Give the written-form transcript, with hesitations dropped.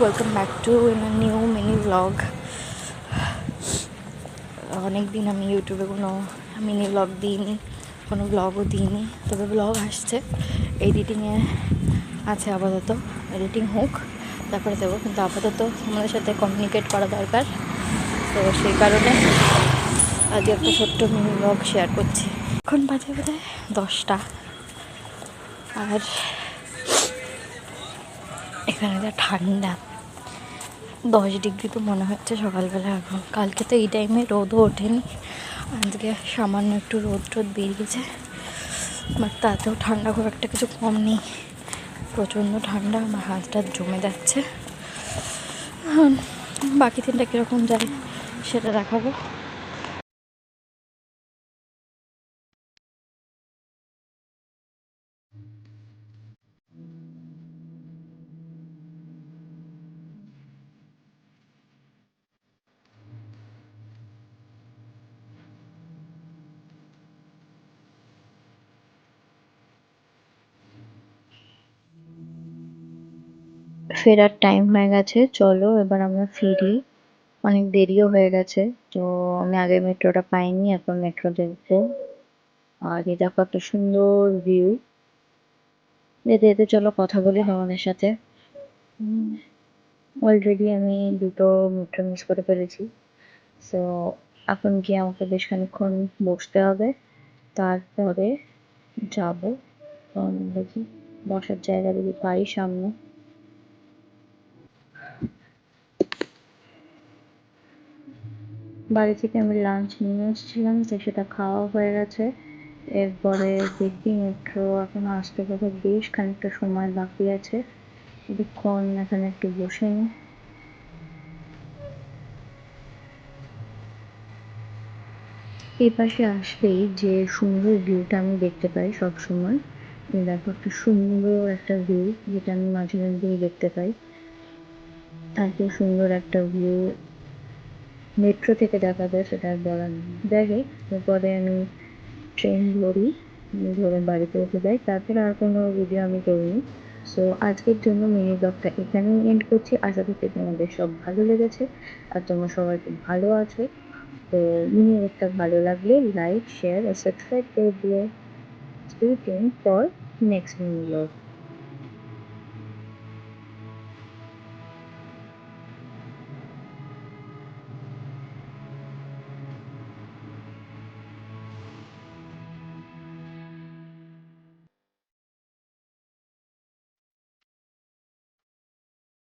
Welcome back to new mini blog. অনেক দিন আমি ইউটিউবে কোনো মিনি ব্লগ দিইনি, কোনো ব্লগও দিইনি, তবে ব্লগ আসছে, এডিটিংয়ে আছে আপাতত। এডিটিং হোক তারপরে দেবো, কিন্তু আপাতত আমাদের সাথে কমিউনিকেট করা দরকার। তো সেই কারণে আজকে একটা ছোট্ট মিনি ব্লগ শেয়ার করছি। এখন বাজে বোধহয় 10টা, আর এখানে যা ঠান্ডা, 10 ডিগ্রি তো মনে হচ্ছে সকালবেলা। এখন কালকে তো এই টাইমে রোদও ওঠেনি, আজকে সামান্য একটু রোদ বেরিয়েছে, বাট তাতেও ঠান্ডা খুব একটা কিছু কম নেই, প্রচণ্ড ঠান্ডা। আমার হাতটা জমে যাচ্ছে। বাকি দিনটা কীরকম যায় সেটা দেখাবো। ফেরার টাইম হয়ে গেছে, চলো এবার আমরা ফিরি। অনেক দেরিও হয়ে গেছে, তো আমি আগে মেট্রোটা পাইনি, এখন মেট্রো দেখবো। আর এই দেখো একটা সুন্দর ভিউ। যেতে যেতে চলো কথা বলি তোমাদের সাথে। অলরেডি আমি দুটো মেট্রো মিস করে ফেলেছি, সো এখন গিয়ে আমাকে বেশ খানিক্ষণ বসতে হবে, তারপরে যাবো। দেখি বসার জায়গা যদি পাই সামনে। বাড়ি থেকে আমি লাঞ্চ নিয়ে এসেছিলাম, তো সেটা খাওয়া হয়ে গেছে। এরপরে দেখি মেট্রো এখন আসতে কথা, বেশ খানিকটা সময় বাকি আছে, কিছুক্ষণ এখানে একটু বসে নিই। এই পাশে আসলেই যে সুন্দর ভিউটা আমি দেখতে পাই সবসময়, দেখো একটা সুন্দর একটা ভিউ যেটা আমি মাঝে মধ্যেই দেখতে পাই। এত সুন্দর একটা ভিউ মেট্রো থেকে দেখা যায় সেটা আর বলার নেই। দেখে এরপরে আমি ট্রেন ধরি, ধরে বাড়িতে উঠে যাই, তারপরে আর কোনো ভিডিও আমি করিনি। সো আজকের জন্য মিনি ব্লগটা এখানেই এন্ড করছি। আশা করছি তোমাদের সব ভালো লেগেছে আর তোমরা সবাই খুব ভালো আছো। তো মিনি ব্লগটা ভালো লাগলে লাইক, শেয়ার আর সাবস্ক্রাইব করে দিও। Stay tuned for next mini vlog.